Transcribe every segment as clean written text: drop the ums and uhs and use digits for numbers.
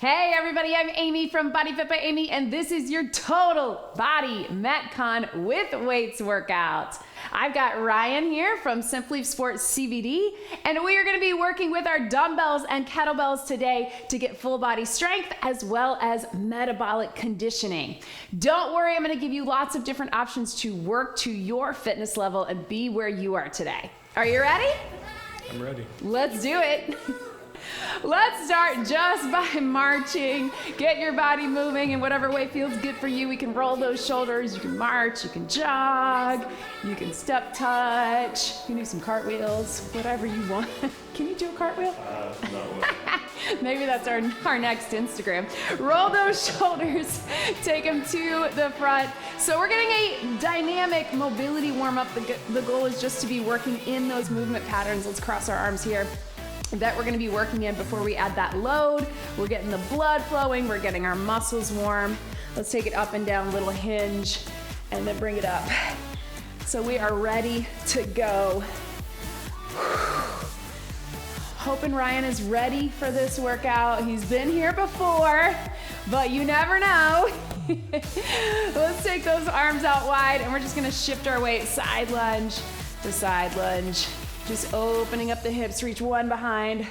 Hey everybody, I'm Amy from BodyFit by Amy, and this is your total body MetCon with weights workout. I've got Ryan here from Simply Sports CBD, and we are going to be working with our dumbbells and kettlebells today to get full body strength as well as metabolic conditioning. Don't worry, I'm going to give you lots of different options to work to your fitness level and be where you are today. Are you ready? I'm ready. Let's do it. Let's start just by marching. Get your body moving in whatever way feels good for you. We can roll those shoulders, you can march, you can jog, you can step touch, you can do some cartwheels, whatever you want. Can you do a cartwheel? No. Maybe that's our next Instagram. Roll those shoulders, take them to the front. So we're getting a dynamic mobility warm-up. The goal is just to be working in those movement patterns. Let's cross our arms here. That we're going to be working in before we add that load. We're getting the blood flowing, we're getting our muscles warm. Let's take it up and down, little hinge, and then bring it up. So we are ready to go. Hoping Ryan is ready for this workout. He's been here before, but you never know. Let's take those arms out wide, and we're just going to shift our weight, side lunge to side lunge. Just opening up the hips, reach one behind,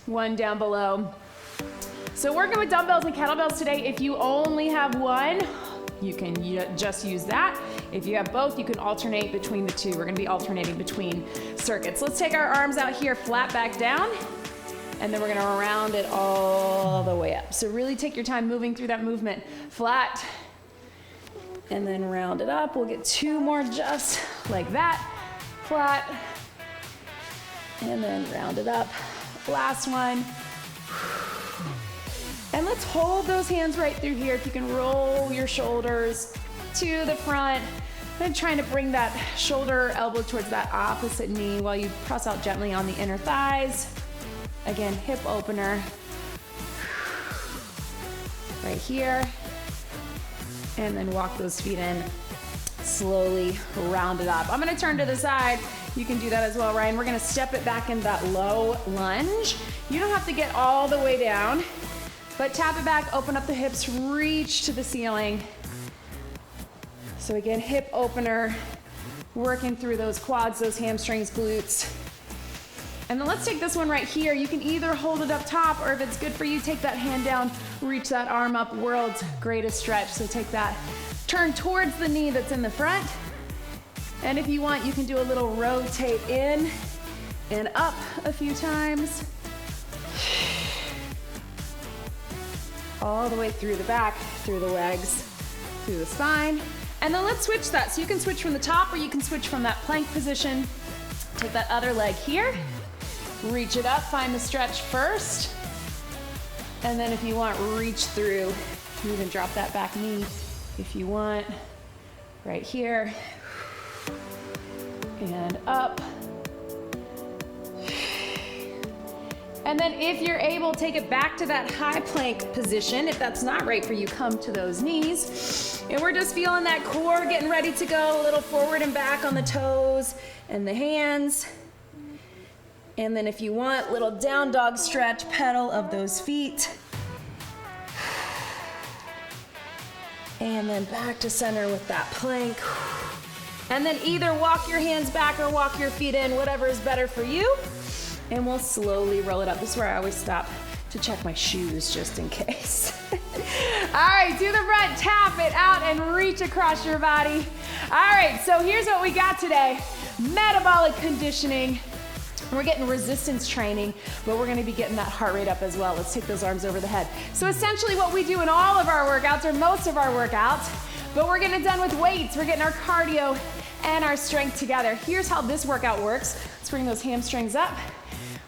one down below. So working with dumbbells and kettlebells today, if you only have one, you can just use that. If you have both, you can alternate between the two. We're gonna be alternating between circuits. Let's take our arms out here, flat back down, and then we're gonna round it all the way up. So really take your time moving through that movement. Flat, and then round it up. We'll get two more just like that. Flat, and then round it up. Last one. And let's hold those hands right through here. If you can roll your shoulders to the front, and trying to bring that shoulder elbow towards that opposite knee while you press out gently on the inner thighs. Again, hip opener. Right here. And then walk those feet in. Slowly round it up. I'm gonna turn to the side. You can do that as well, Ryan. We're gonna step it back in that low lunge. You don't have to get all the way down, but tap it back, open up the hips, reach to the ceiling. So again, hip opener, working through those quads, those hamstrings, glutes. And then let's take this one right here. You can either hold it up top, or if it's good for you, take that hand down, reach that arm up, world's greatest stretch. So take that, turn towards the knee that's in the front. And if you want, you can do a little rotate in and up a few times. All the way through the back, through the legs, through the spine. And then let's switch that. So you can switch from the top, or you can switch from that plank position. Take that other leg here, reach it up, find the stretch first. And then if you want, reach through. You can drop that back knee if you want, right here. And up. And then if you're able, take it back to that high plank position. If that's not right for you, come to those knees. And we're just feeling that core, getting ready to go, a little forward and back on the toes and the hands. And then if you want, little down dog stretch, pedal of those feet. And then back to center with that plank. And then either walk your hands back or walk your feet in, whatever is better for you. And we'll slowly roll it up. This is where I always stop to check my shoes just in case. All right, to the front, tap it out and reach across your body. All right, so here's what we got today. Metabolic conditioning. We're getting resistance training, but we're gonna be getting that heart rate up as well. Let's take those arms over the head. So essentially what we do in all of our workouts, or most of our workouts, but we're getting it done with weights. We're getting our cardio and our strength together. Here's how this workout works. Let's bring those hamstrings up.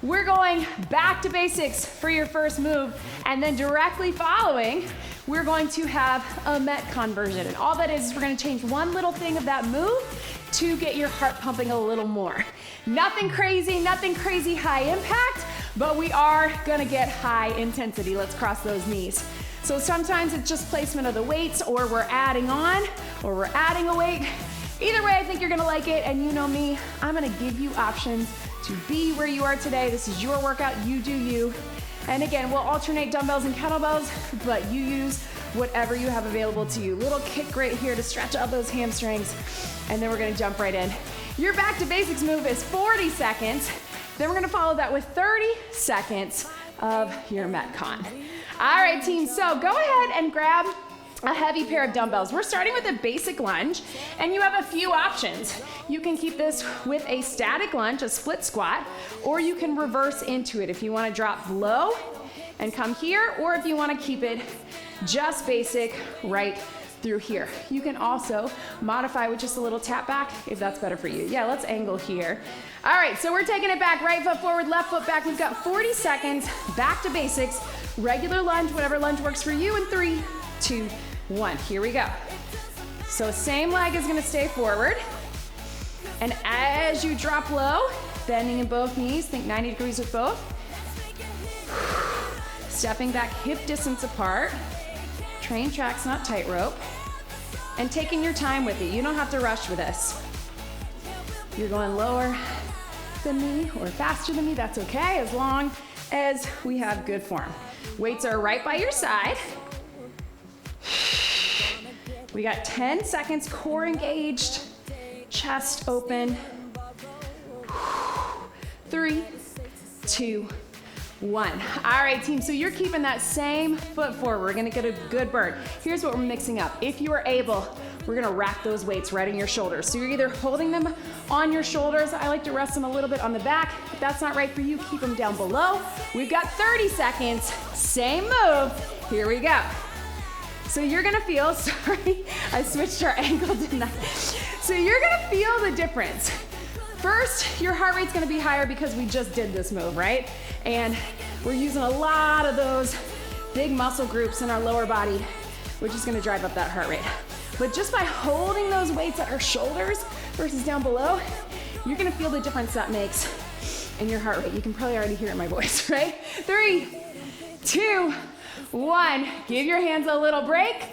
We're going back to basics for your first move, and then directly following, we're going to have a MetCon version. And all that is we're gonna change one little thing of that move to get your heart pumping a little more. Nothing crazy high impact, but we are gonna get high intensity. Let's cross those knees. So sometimes it's just placement of the weights, or we're adding on, or we're adding a weight. Either way, I think you're gonna like it, and you know me, I'm gonna give you options to be where you are today. This is your workout, you do you. And again, we'll alternate dumbbells and kettlebells, but you use whatever you have available to you. Little kick right here to stretch out those hamstrings, and then we're gonna jump right in. Your back to basics move is 40 seconds. Then we're gonna follow that with 30 seconds of your MetCon. All right, team, so go ahead and grab a heavy pair of dumbbells. We're starting with a basic lunge, and you have a few options. You can keep this with a static lunge, a split squat, or you can reverse into it if you wanna drop low and come here, or if you wanna keep it just basic right through here. You can also modify with just a little tap back if that's better for you. Yeah, let's angle here. All right, so we're taking it back, right foot forward, left foot back. We've got 40 seconds, back to basics, regular lunge, whatever lunge works for you in 3, 2, 1. Here we go. So same leg is gonna stay forward. And as you drop low, bending in both knees, think 90 degrees with both. Stepping back hip distance apart. Train tracks, not tightrope. And taking your time with it. You don't have to rush with this. You're going lower than me or faster than me, that's okay, as long as we have good form. Weights are right by your side. We got 10 seconds, core engaged, chest open. 3, 2, 1. All right, team, so you're keeping that same foot forward. We're gonna get a good burn. Here's what we're mixing up. If you are able, we're gonna rack those weights right in your shoulders. So you're either holding them on your shoulders. I like to rest them a little bit on the back. If that's not right for you, keep them down below. We've got 30 seconds, same move. Here we go. So you're gonna feel, sorry, I switched our angle, didn't I? So you're gonna feel the difference. First, your heart rate's gonna be higher because we just did this move, right? And we're using a lot of those big muscle groups in our lower body, which is gonna drive up that heart rate. But just by holding those weights at our shoulders versus down below, you're gonna feel the difference that makes in your heart rate. You can probably already hear it in my voice, right? 3, 2, 1. Give your hands a little break,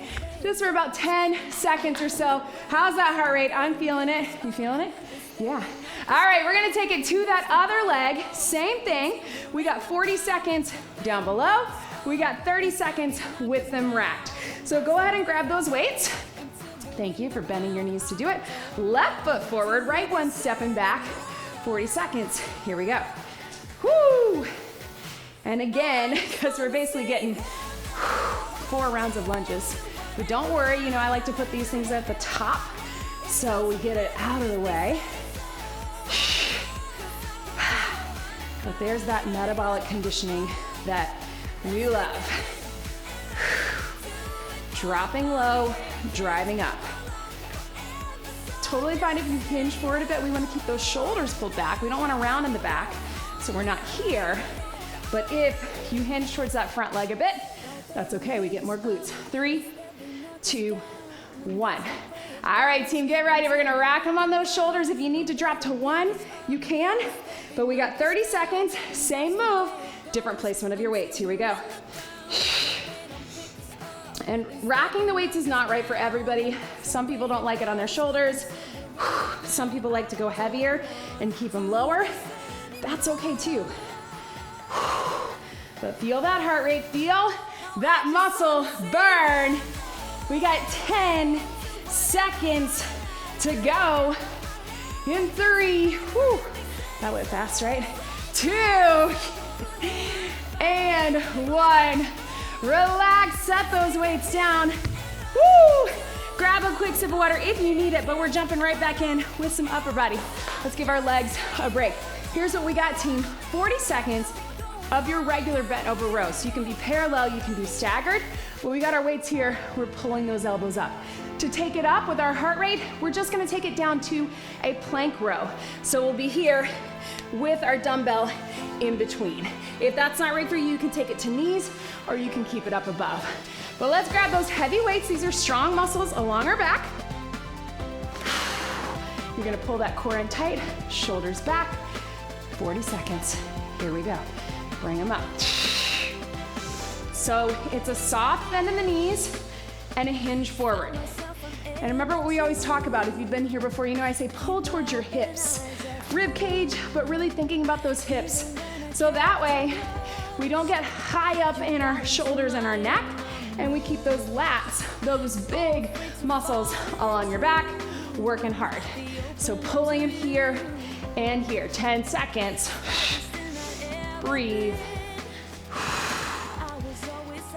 just for about 10 seconds or so. How's that heart rate? I'm feeling it. You feeling it? Yeah. All right, we're gonna take it to that other leg. Same thing. We got 40 seconds down below. We got 30 seconds with them racked. So go ahead and grab those weights. Thank you for bending your knees to do it. Left foot forward, right one stepping back. 40 seconds. Here we go. Woo! And again, because we're basically getting 4 rounds of lunges. But don't worry, you know, I like to put these things at the top so we get it out of the way. But there's that metabolic conditioning that we love. Dropping low, driving up. Totally fine if you hinge forward a bit. We want to keep those shoulders pulled back. We don't want to round in the back, so we're not here. But if you hinge towards that front leg a bit, that's okay. We get more glutes. 3, 2, 1. All right, team, get ready. We're gonna rack them on those shoulders. If you need to drop to 1, you can. But we got 30 seconds, same move, different placement of your weights. Here we go. And racking the weights is not right for everybody. Some people don't like it on their shoulders. Some people like to go heavier and keep them lower. That's okay too. But feel that heart rate, feel that muscle burn. We got 10 seconds to go. In 3, whew, that went fast, right? 2, and 1. Relax, set those weights down. Woo! Grab a quick sip of water if you need it, but we're jumping right back in with some upper body. Let's give our legs a break. Here's what we got, team. 40 seconds of your regular bent over row. So you can be parallel, you can be staggered. When we got our weights here, we're pulling those elbows up. To take it up with our heart rate, we're just gonna take it down to a plank row. So we'll be here with our dumbbell in between. If that's not right for you, you can take it to knees or you can keep it up above. But let's grab those heavy weights. These are strong muscles along our back. You're gonna pull that core in tight, shoulders back. 40 seconds. Here we go. Bring them up. So it's a soft bend in the knees and a hinge forward. And remember what we always talk about. If you've been here before, you know I say pull towards your hips. Rib cage, but really thinking about those hips. So that way, we don't get high up in our shoulders and our neck, and we keep those lats, those big muscles along your back, working hard. So pulling in here and here, 10 seconds. Breathe.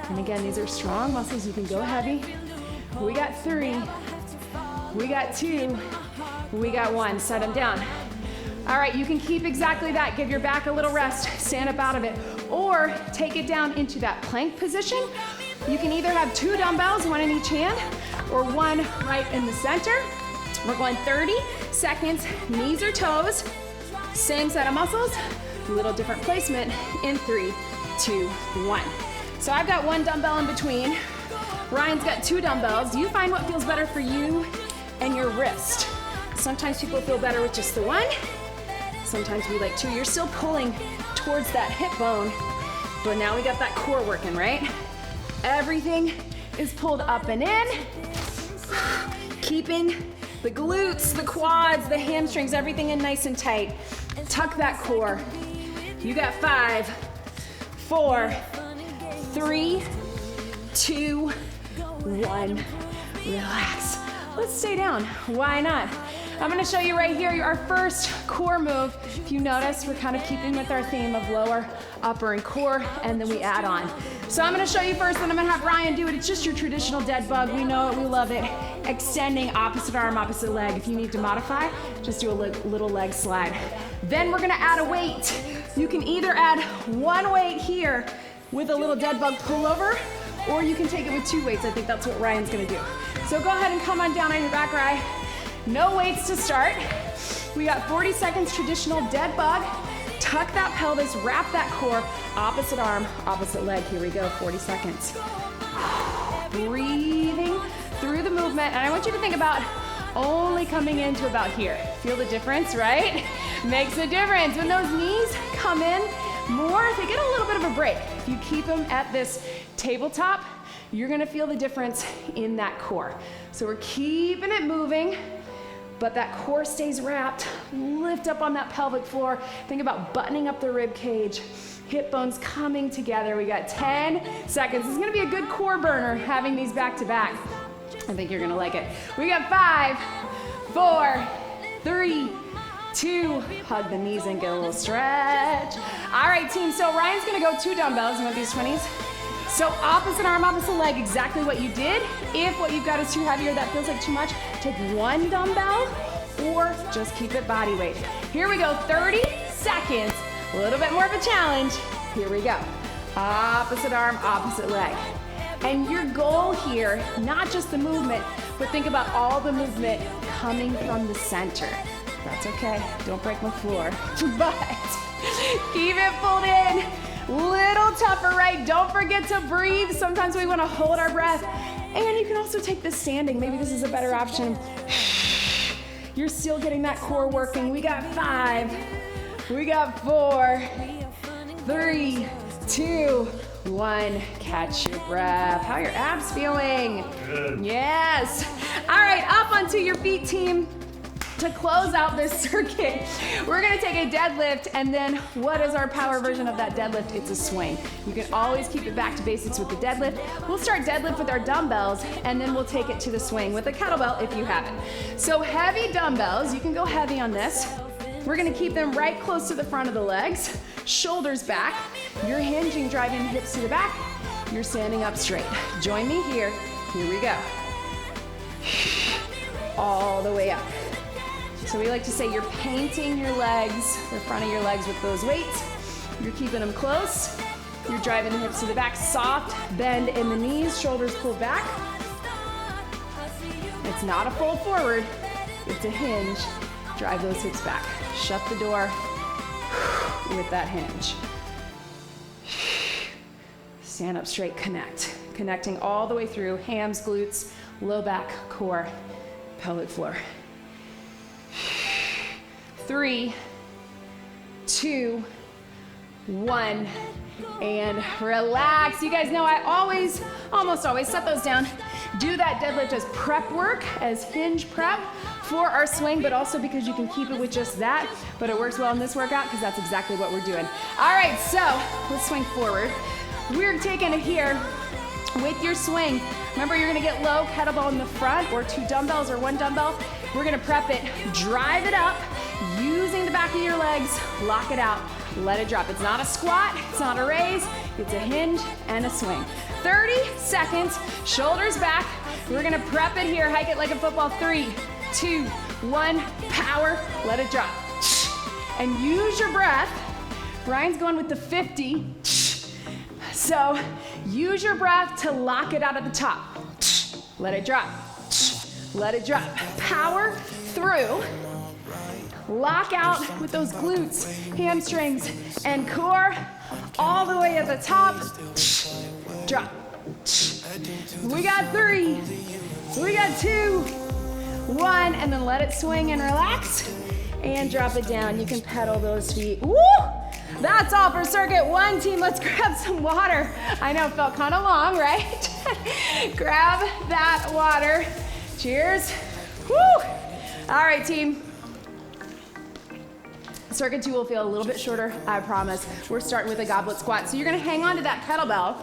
And again, these are strong muscles. You can go heavy. We got 3. We got 2. We got 1. Set them down. All right, you can keep exactly that. Give your back a little rest. Stand up out of it. Or take it down into that plank position. You can either have 2 dumbbells, 1 in each hand, or 1 right in the center. We're going 30 seconds, knees or toes. Same set of muscles, a little different placement in 3, 2, 1. So I've got 1 dumbbell in between. Ryan's got 2 dumbbells. You find what feels better for you and your wrist. Sometimes people feel better with just the 1. Sometimes we like 2. You're still pulling towards that hip bone, but now we got that core working, right? Everything is pulled up and in. Keeping the glutes, the quads, the hamstrings, everything in nice and tight. Tuck that core. You got 5, 4, 3, 2, 1. Relax. Let's stay down. Why not? I'm gonna show you right here our first core move. If you notice, we're kind of keeping with our theme of lower, upper, and core, and then we add on. So I'm gonna show you first, then I'm gonna have Ryan do it. It's just your traditional dead bug. We know it, we love it. Extending opposite arm, opposite leg. If you need to modify, just do a little leg slide. Then we're gonna add a weight. You can either add 1 weight here with a little dead bug pullover, or you can take it with 2 weights. I think that's what Ryan's gonna do. So go ahead and come on down on your back, Ryan. No weights to start. We got 40 seconds, traditional dead bug. Tuck that pelvis, wrap that core, opposite arm, opposite leg. Here we go, 40 seconds. Breathing through the movement, and I want you to think about only coming into about here. Feel the difference, right? Makes a difference. When those knees come in more, they get a little bit of a break. If you keep them at this tabletop, you're gonna feel the difference in that core. So we're keeping it moving, but that core stays wrapped. Lift up on that pelvic floor. Think about buttoning up the rib cage. Hip bones coming together. We got 10 seconds. This is gonna be a good core burner having these back to back. I think you're gonna like it. We got 5, 4, 3, 2, hug the knees and get a little stretch. All right, team, so Ryan's gonna go 2 dumbbells. You want these 20s? So opposite arm, opposite leg, exactly what you did. If what you've got is too heavy or that feels like too much, take 1 dumbbell or just keep it body weight. Here we go, 30 seconds. A little bit more of a challenge. Here we go. Opposite arm, opposite leg. And your goal here, not just the movement, but think about all the movement coming from the center. That's okay, don't break my floor, but keep it pulled in. Little tougher, right? Don't forget to breathe. Sometimes we want to hold our breath. And you can also take this standing. Maybe this is a better option. You're still getting that core working. We got 5. We got 4, 3, 2, 1. Catch your breath. How are your abs feeling? Good. Yes. All right, up onto your feet, team. To close out this circuit, we're gonna take a deadlift, and then what is our power version of that deadlift? It's a swing. You can always keep it back to basics with the deadlift. We'll start deadlift with our dumbbells, and then we'll take it to the swing with a kettlebell if you have it. So heavy dumbbells, you can go heavy on this. We're gonna keep them right close to the front of the legs, shoulders back. You're hinging, driving the hips to the back. You're standing up straight. Join me here. Here we go. All the way up. So we like to say you're painting your legs, the front of your legs with those weights. You're keeping them close. You're driving the hips to the back. Soft bend in the knees, shoulders pulled back. It's not a fold forward, it's a hinge. Drive those hips back. Shut the door with that hinge. Stand up straight, connect. Connecting all the way through, hams, glutes, low back, core, pelvic floor. 3, 2, 1, and relax. You guys know I almost always set those down. Do that deadlift as prep work, as hinge prep for our swing, but also because you can keep it with just that, but it works well in this workout because that's exactly what we're doing. All right, so let's swing forward. We're taking it here with your swing. Remember, you're gonna get low, kettlebell in the front, or 2 dumbbells or 1 dumbbell. We're gonna prep it, drive it up, using the back of your legs, lock it out, let it drop. It's not a squat, it's not a raise, it's a hinge and a swing. 30 seconds, shoulders back. We're gonna prep it here, hike it like a football. 3, 2, 1, power, let it drop. And use your breath. Ryan's going with the 50. So use your breath to lock it out at the top. Let it drop. Let it drop. Power through. Lock out with those glutes, hamstrings, and core all the way at the top. Drop. We got 3. We got 2. 1, and then let it swing and relax. And drop it down. You can pedal those feet. Woo! That's all for circuit 1, team. Let's grab some water. I know it felt kind of long, right? Grab that water. Cheers. Woo! All right, team. Circuit 2 will feel a little bit shorter, I promise. We're starting with a goblet squat. So you're gonna hang on to that kettlebell.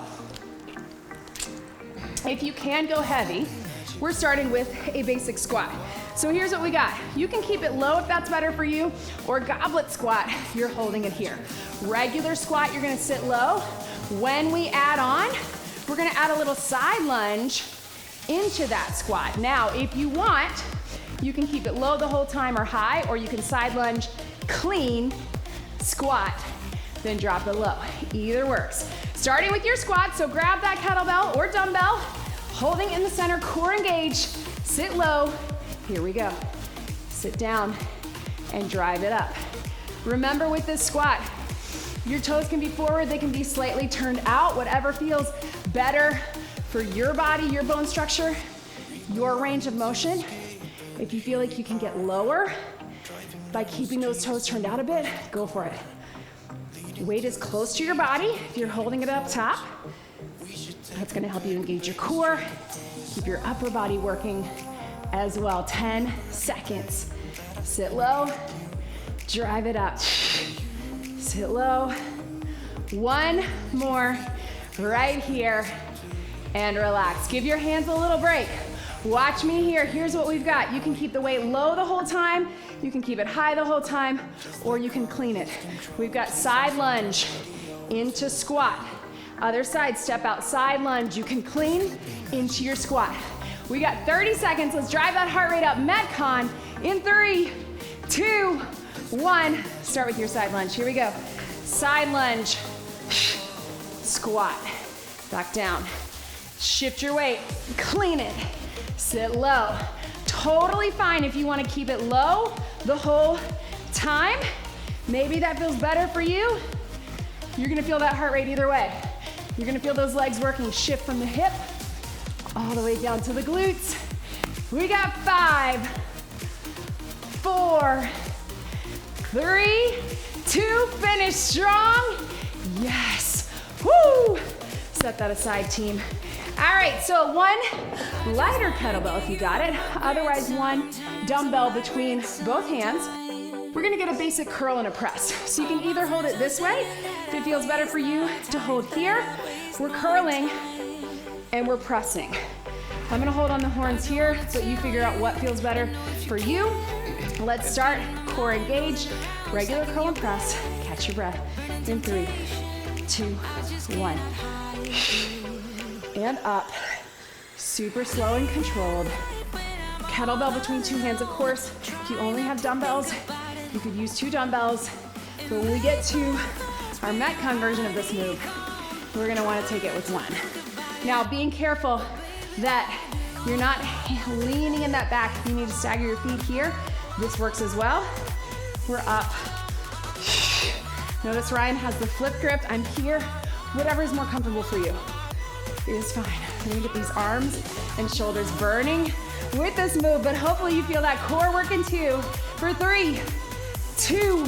If you can go heavy, we're starting with a basic squat. So here's what we got. You can keep it low if that's better for you, or goblet squat, you're holding it here. Regular squat, you're gonna sit low. When we add on, we're gonna add a little side lunge into that squat. Now, if you want, you can keep it low the whole time or high, or you can side lunge, clean, squat, then drop it low. Either works. Starting with your squat, so grab that kettlebell or dumbbell, holding in the center, core engaged, sit low. Here we go. Sit down and drive it up. Remember with this squat, your toes can be forward, they can be slightly turned out, whatever feels better for your body, your bone structure, your range of motion. If you feel like you can get lower by keeping those toes turned out a bit, go for it. Weight is close to your body. If you're holding it up top, that's gonna help you engage your core, keep your upper body working as well. 10 seconds. Sit low, drive it up. Sit low. 1 more right here and relax. Give your hands a little break. Watch me here. Here's what we've got. You can keep the weight low the whole time, you can keep it high the whole time, or you can clean it. We've got side lunge into squat. Other side, step out, side lunge. You can clean into your squat. We got 30 seconds. Let's drive that heart rate up. MetCon in 3, 2, 1. Start with your side lunge. Here we go. Side lunge, squat, back down. Shift your weight, clean it, sit low. Totally fine if you want to keep it low the whole time. Maybe that feels better for you. You're gonna feel that heart rate either way. You're gonna feel those legs working. Shift from the hip all the way down to the glutes. We got 5, 4, 3, 2, finish strong. Yes, woo! Set that aside, team. All right, so 1 lighter kettlebell if you got it. Otherwise, 1 dumbbell between both hands. We're gonna get a basic curl and a press. So you can either hold it this way, if it feels better for you to hold here. We're curling and we're pressing. I'm gonna hold on the horns here, but you figure out what feels better for you. Let's start, core engaged, regular curl and press. Catch your breath in 3, 2, 1. And up, super slow and controlled. Kettlebell between 2 hands, of course. If you only have dumbbells, you could use 2 dumbbells. But when we get to our MetCon version of this move, we're gonna wanna take it with 1. Now, being careful that you're not leaning in that back. You need to stagger your feet here. This works as well. We're up. Notice Ryan has the flip grip. I'm here. Whatever is more comfortable for you is fine. We're gonna get these arms and shoulders burning with this move, but hopefully you feel that core working too. For 3, 2,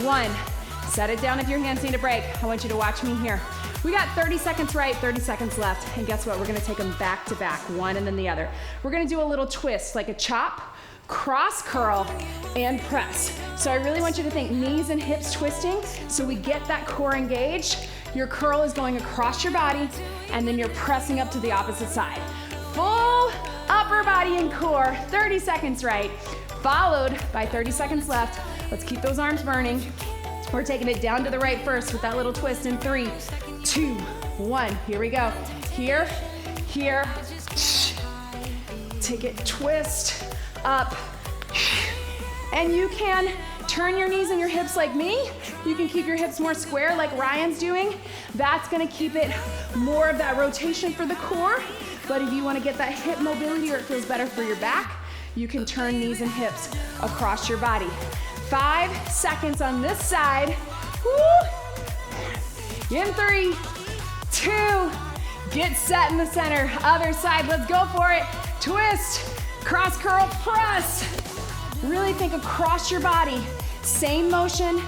1. Set it down if your hands need a break. I want you to watch me here. We got 30 seconds right, 30 seconds left, and guess what? We're gonna take them back to back, one and then the other. We're gonna do a little twist, like a chop cross curl, and press. So I really want you to think knees and hips twisting so we get that core engaged. Your curl is going across your body and then you're pressing up to the opposite side. Full upper body and core, 30 seconds right, followed by 30 seconds left. Let's keep those arms burning. We're taking it down to the right first with that little twist in 3, 2, 1. Here we go. Here, here. Take it, twist, up. And you can turn your knees and your hips like me. You can keep your hips more square like Ryan's doing. That's gonna keep it more of that rotation for the core. But if you wanna get that hip mobility or it feels better for your back, you can turn knees and hips across your body. 5 seconds on this side. Woo. In 3, 2, get set in the center. Other side, let's go for it. Twist, cross curl, press. Really think across your body. Same motion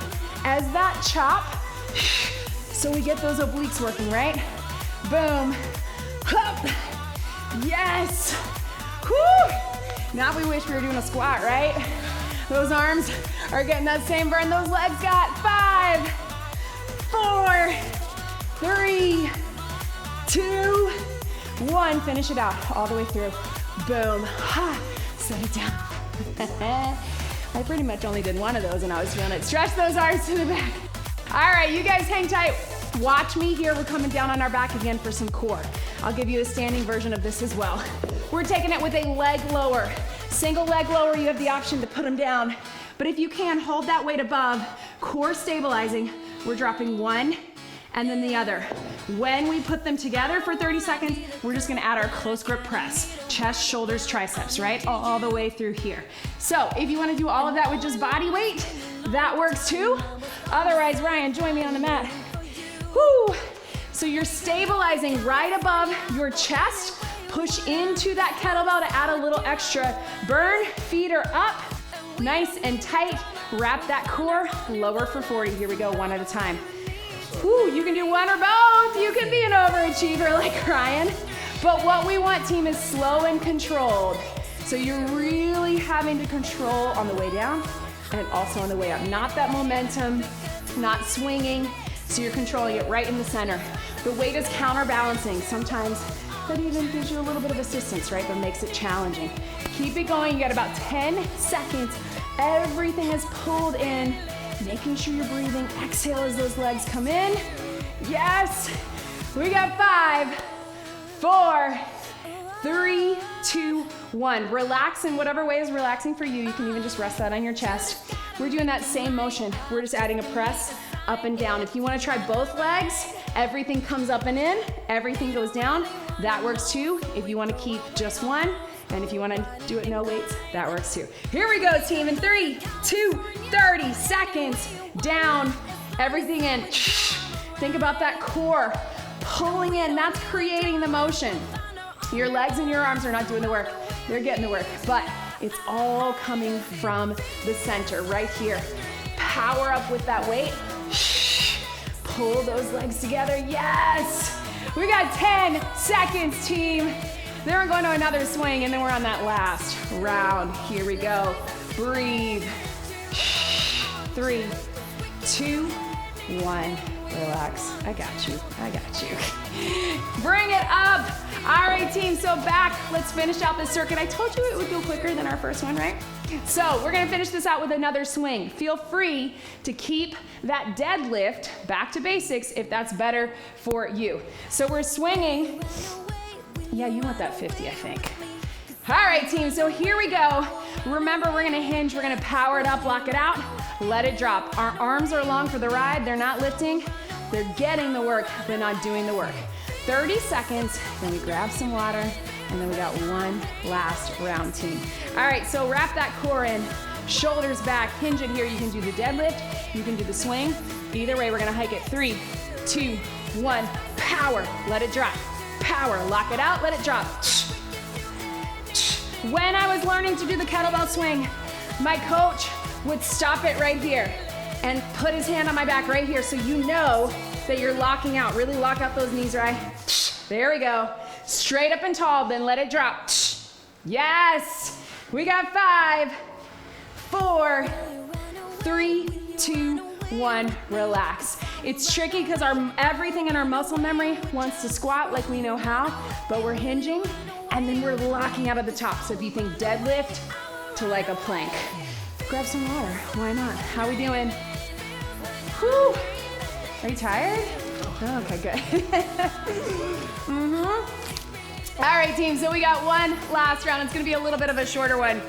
as that chop. So we get those obliques working, right? Boom, up, yes. Woo. Now we wish we were doing a squat, right? Those arms are getting that same burn. Those legs got 5, 4, 3, 2, 1. Finish it out all the way through. Boom. Ha. Set it down. I pretty much only did one of those and I was feeling it. Stretch those arms to the back. All right, you guys hang tight. Watch me here. We're coming down on our back again for some core. I'll give you a standing version of this as well. We're taking it with a leg lower. Single leg lower, you have the option to put them down. But if you can, hold that weight above, core stabilizing. We're dropping one and then the other. When we put them together for 30 seconds, we're just gonna add our close grip press. Chest, shoulders, triceps, right? All the way through here. So if you wanna do all of that with just body weight, that works too. Otherwise, Ryan, join me on the mat. Woo! So you're stabilizing right above your chest. Push into that kettlebell to add a little extra burn. Feet are up, nice and tight. Wrap that core, lower for 40. Here we go, one at a time. Whew, you can do one or both. You can be an overachiever like Ryan. But what we want, team, is slow and controlled. So you're really having to control on the way down and also on the way up. Not that momentum, not swinging. So you're controlling it right in the center. The weight is counterbalancing. Sometimes that even gives you a little bit of assistance, right? But makes it challenging. Keep it going. You got about 10 seconds. Everything is pulled in. Making sure you're breathing. Exhale as those legs come in. Yes. We got 5, 4, 3, 2, 1. Relax in whatever way is relaxing for you. You can even just rest that on your chest. We're doing that same motion. We're just adding a press up and down. If you want to try both legs, everything comes up and in, everything goes down. That works too. If you want to keep just one, and if you want to do it no weights, that works too. Here we go, team. In 3, 2, 30 seconds. Down, everything in. Think about that core pulling in. That's creating the motion. Your legs and your arms are not doing the work. They're getting the work, but it's all coming from the center right here. Power up with that weight. Pull those legs together. Yes! We got 10 seconds, team. Then we're going to another swing, and then we're on that last round. Here we go. Breathe. 3, 2, 1. Relax. I got you. I got you. Bring it up. All right, team. So back. Let's finish out this circuit. I told you it would go quicker than our first one, right? So we're gonna finish this out with another swing. Feel free to keep that deadlift back to basics if that's better for you. So we're swinging. Yeah, you want that 50, I think. All right, team, so here we go. Remember, we're gonna hinge, we're gonna power it up, lock it out, let it drop. Our arms are along for the ride, they're not lifting, they're getting the work, they're not doing the work. 30 seconds, then we grab some water, and then we got one last round, team. All right, so wrap that core in, shoulders back, hinge it here. You can do the deadlift, you can do the swing. Either way, we're gonna hike it. 3, 2, 1, power, let it drop. Power, lock it out, let it drop. When I was learning to do the kettlebell swing, my coach would stop it right here and put his hand on my back right here so you know that you're locking out. Really lock out those knees, right? There we go. Straight up and tall, then let it drop. Yes. We got 5, 4, 3, 2, 1, relax. It's tricky because everything in our muscle memory wants to squat like we know how, but we're hinging and then we're locking out at the top. So if you think deadlift to like a plank, grab some water, why not? How we doing? Whew. Are you tired? Oh, okay, good. All right, team, so we got one last round. It's gonna be a little bit of a shorter one,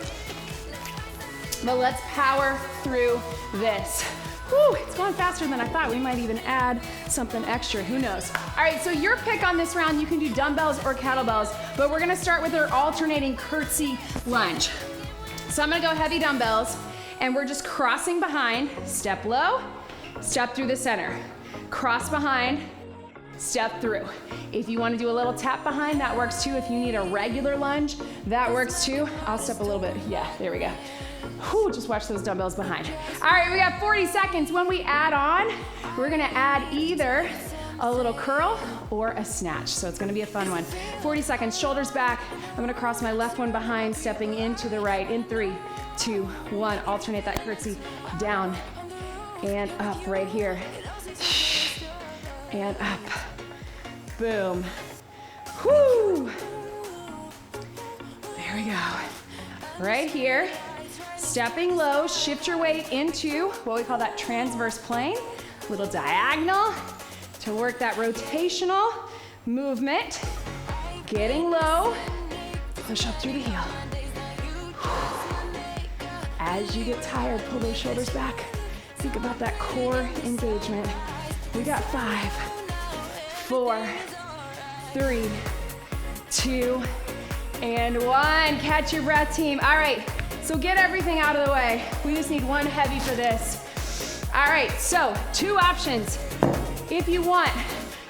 but let's power through this. Whew, it's going faster than I thought. We might even add something extra, who knows? All right, so your pick on this round, you can do dumbbells or kettlebells, but we're gonna start with our alternating curtsy lunge. So I'm gonna go heavy dumbbells, and we're just crossing behind, step low, step through the center. Cross behind, step through. If you wanna do a little tap behind, that works too. If you need a regular lunge, that works too. I'll step a little bit, yeah, there we go. Whew, just watch those dumbbells behind. All right, we got 40 seconds. When we add on, we're gonna add either a little curl or a snatch. So it's gonna be a fun one. 40 seconds, shoulders back. I'm gonna cross my left one behind, stepping into the right in 3, 2, 1. Alternate that curtsy down and up right here. And up. Boom. Whoo! There we go. Right here. Stepping low, shift your weight into what we call that transverse plane. Little diagonal to work that rotational movement. Getting low, push up through the heel. As you get tired, pull those shoulders back. Think about that core engagement. We got 5, 4, 3, 2, and 1. Catch your breath, team. All right. So get everything out of the way. We just need one heavy for this. All right, so 2 options. If you want,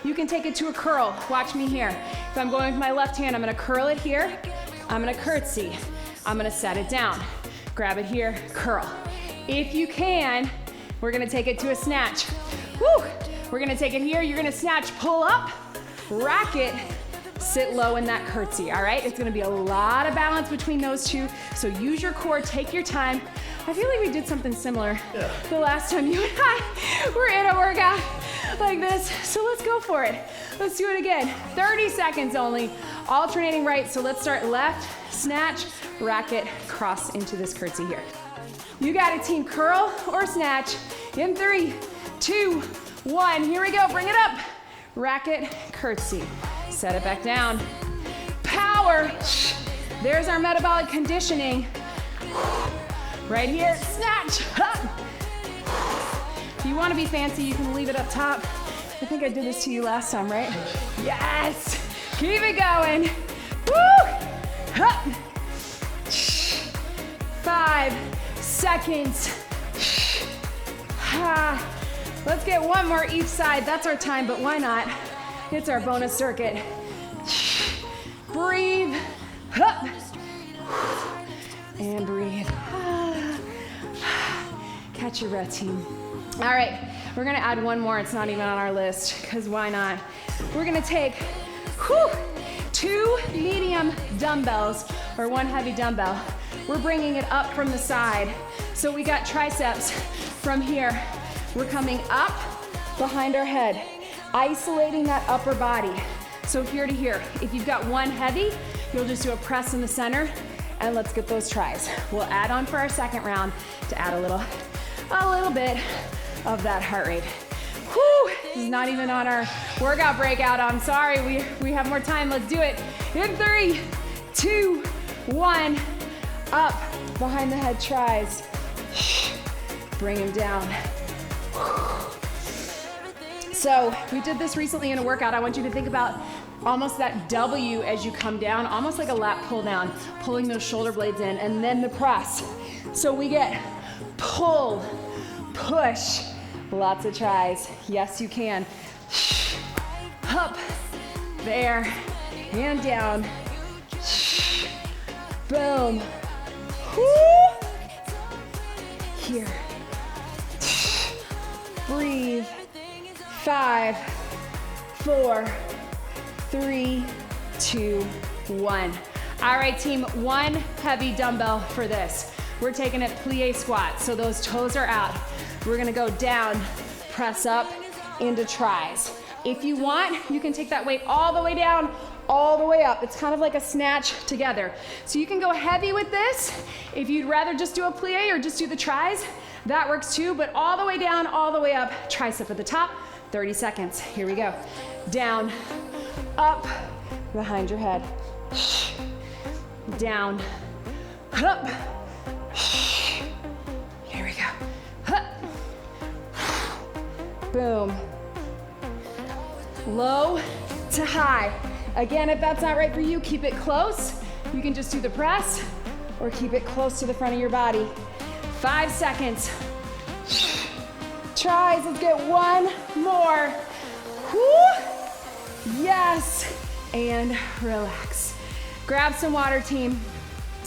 you can take it to a curl. Watch me here. If I'm going with my left hand, I'm gonna curl it here. I'm gonna curtsy. I'm gonna set it down. Grab it here, curl. If you can, we're gonna take it to a snatch. Woo! We're gonna take it here, you're gonna snatch, pull up, rack it, sit low in that curtsy, all right? It's gonna be a lot of balance between those two, so use your core, take your time. I feel like we did something similar the last time you and I were in a workout like this, so let's go for it. Let's do it again. 30 seconds only, alternating right, so let's start left, snatch, rack it, cross into this curtsy here. You got it, team, curl or snatch in 3, 2, 1. Here we go, bring it up. Rack it, curtsy. Set it back down. Power. There's our metabolic conditioning. Right here, snatch. If you want to be fancy, you can leave it up top. I think I did this to you last time, right? Yes. Keep it going. Woo. 5 seconds. Let's get one more each side. That's our time, but why not? It's our bonus circuit. Breathe. And breathe. Catch your breath, team. All right, we're gonna add one more. It's not even on our list, because why not? We're gonna take 2 medium dumbbells, or 1 heavy dumbbell. We're bringing it up from the side. So we got triceps from here. We're coming up behind our head, isolating that upper body. So here to here. If you've got 1 heavy, you'll just do a press in the center, and let's get those tries. We'll add on for our second round to add a little bit of that heart rate. Whew, this is not even on our workout breakout. I'm sorry, we have more time. Let's do it. In 3, 2, 1, up, behind the head tries. Bring him down. So we did this recently in a workout. I want you to think about almost that W as you come down, almost like a lat pull down, pulling those shoulder blades in, and then the press. So we get pull, push, lots of tries. Yes, you can. Up, there, and down. Boom. Woo. Here. Breathe. 5, 4, 3, 2, 1. All right, team, one heavy dumbbell for this. We're taking it plie squat, so those toes are out. We're gonna go down, press up into tries. If you want, you can take that weight all the way down, all the way up. It's kind of like a snatch together. So you can go heavy with this. If you'd rather just do a plie or just do the tries, that works too, but all the way down, all the way up, tricep at the top, 30 seconds. Here we go. Down, up, behind your head. Down, up. Here we go. Up. Boom. Low to high. Again, if that's not right for you, keep it close. You can just do the press or keep it close to the front of your body. 5 seconds. Tries, let's get one more. Woo. Yes, and relax. Grab some water, team.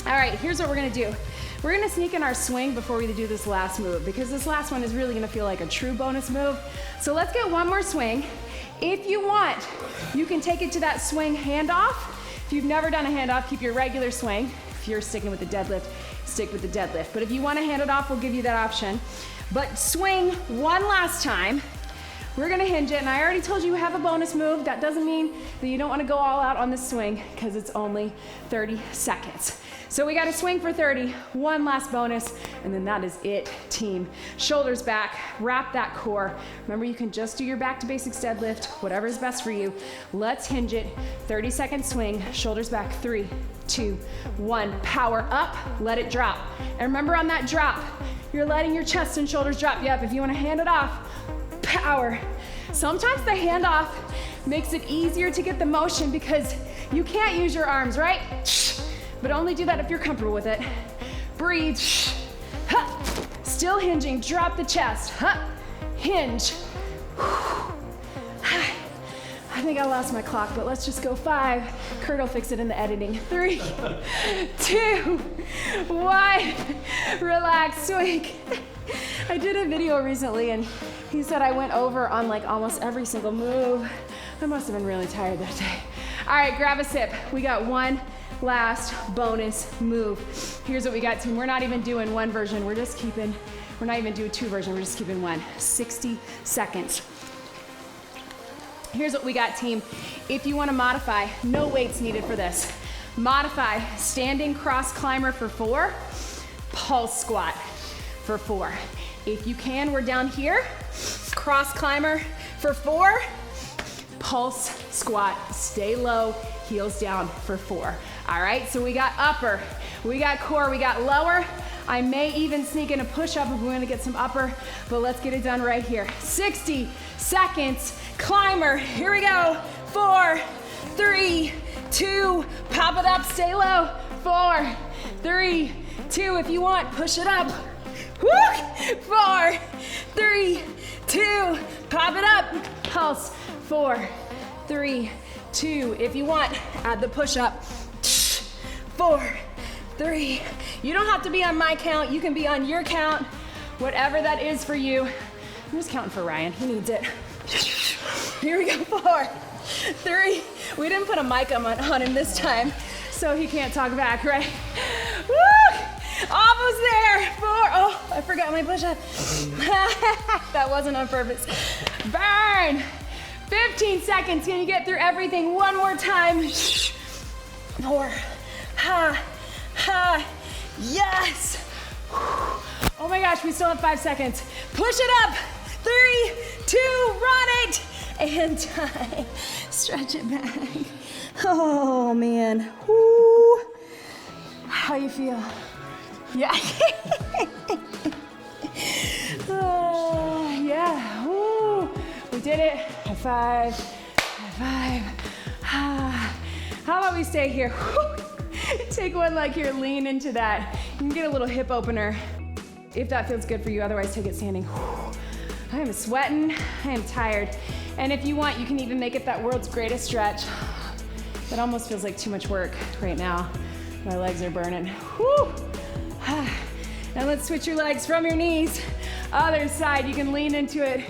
All right, here's what we're gonna do. We're gonna sneak in our swing before we do this last move because this last one is really gonna feel like a true bonus move. So let's get one more swing. If you want, you can take it to that swing handoff. If you've never done a handoff, keep your regular swing. If you're sticking with the deadlift, stick with the deadlift. But if you want to hand it off, we'll give you that option. But swing one last time. We're gonna hinge it, and I already told you have a bonus move. That doesn't mean that you don't wanna go all out on the swing because it's only 30 seconds. So we gotta swing for 30, one last bonus, and then that is it, team. Shoulders back, wrap that core. Remember, you can just do your back to basics deadlift, whatever is best for you. Let's hinge it, 30-second swing, shoulders back, 3, 2, 1. Power up, let it drop. And remember on that drop, you're letting your chest and shoulders drop. Yep, if you wanna hand it off, power. Sometimes the handoff makes it easier to get the motion because you can't use your arms, right? But only do that if you're comfortable with it. Breathe. Still hinging, drop the chest. Hinge. I think I lost my clock, but let's just go 5. Kurt will fix it in the editing. 3, 2, 1. Relax, swing. I did a video recently and he said I went over on like almost every single move. I must have been really tired that day. All right, grab a sip. We got one last bonus move. Here's what we got, team. We're not even doing one version. We're not even doing 2 versions. We're just keeping one. 60 seconds. Here's what we got, team. If you want to modify, no weights needed for this. Modify standing cross climber for 4, pulse squat for 4. If you can, we're down here. Cross climber for 4, pulse squat. Stay low, heels down for 4. All right, so we got upper, we got core, we got lower. I may even sneak in a push-up if we want to get some upper, but let's get it done right here. 60 seconds, climber, here we go. 4, 3, 2, pop it up, stay low. 4, 3, 2, if you want, push it up. Woo! 4, 3, 2, pop it up. Pulse, 4, 3, 2, if you want, add the push-up. 4, 3. You don't have to be on my count. You can be on your count, whatever that is for you. I'm just counting for Ryan. He needs it. Here we go. 4, 3. We didn't put a mic on him this time, so he can't talk back, right? Woo! Almost there. 4. Oh, I forgot my push-up. That wasn't on purpose. Burn. 15 seconds. Can you get through everything one more time? 4. Ha, ha, yes. Oh my gosh, we still have 5 seconds. Push it up. 3, 2, run it. And time. Stretch it back. Oh man. Woo. How you feel? Yeah. Oh, yeah. Woo. We did it. High five. High five. Ah. How about we stay here? Take one leg here, lean into that. You can get a little hip opener if that feels good for you, otherwise take it standing. I am sweating, I am tired. And if you want, you can even make it that world's greatest stretch. That almost feels like too much work right now. My legs are burning. Whew. Now let's switch your legs from your knees. Other side, you can lean into it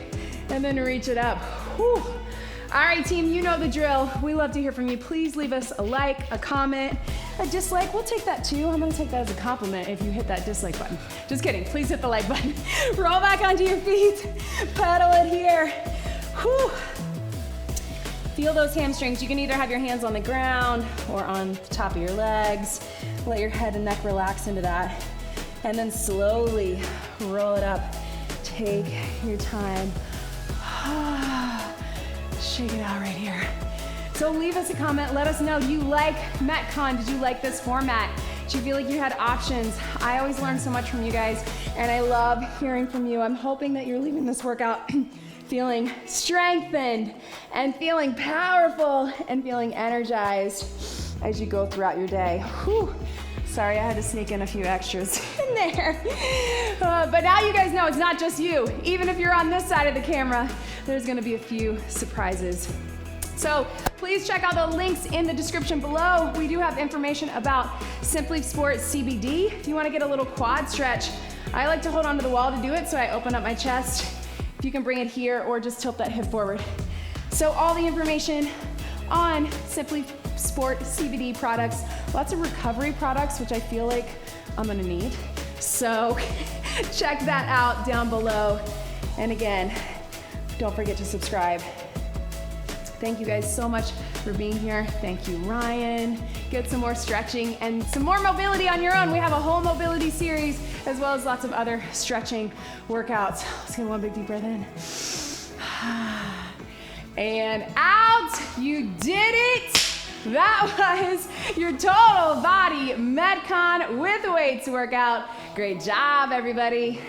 and then reach it up. Whew. All right, team, you know the drill. We love to hear from you. Please leave us a like, a comment, a dislike. We'll take that too. I'm gonna take that as a compliment if you hit that dislike button. Just kidding, please hit the like button. Roll back onto your feet, pedal it here. Whew. Feel those hamstrings. You can either have your hands on the ground or on the top of your legs. Let your head and neck relax into that. And then slowly roll it up. Take your time. Shake it out right here. So leave us a comment. Let us know, do you like MetCon? Did you like this format? Do you feel like you had options? I always learn so much from you guys, and I love hearing from you. I'm hoping that you're leaving this workout feeling strengthened and feeling powerful and feeling energized as you go throughout your day. Whew. Sorry, I had to sneak in a few extras in there. But now you guys know it's not just you. Even if you're on this side of the camera, there's gonna be a few surprises. So please check out the links in the description below. We do have information about Simply Sport CBD. If you wanna get a little quad stretch, I like to hold onto the wall to do it, so I open up my chest. If you can bring it here or just tilt that hip forward. So all the information on Simply Sport CBD products, lots of recovery products, which I feel like I'm gonna need. So check that out down below. And again, don't forget to subscribe. Thank you guys so much for being here. Thank you, Ryan. Get some more stretching and some more mobility on your own. We have a whole mobility series as well as lots of other stretching workouts. Let's get one big deep breath in. And out. You did it. That was your total body MetCon with weights workout. Great job, everybody.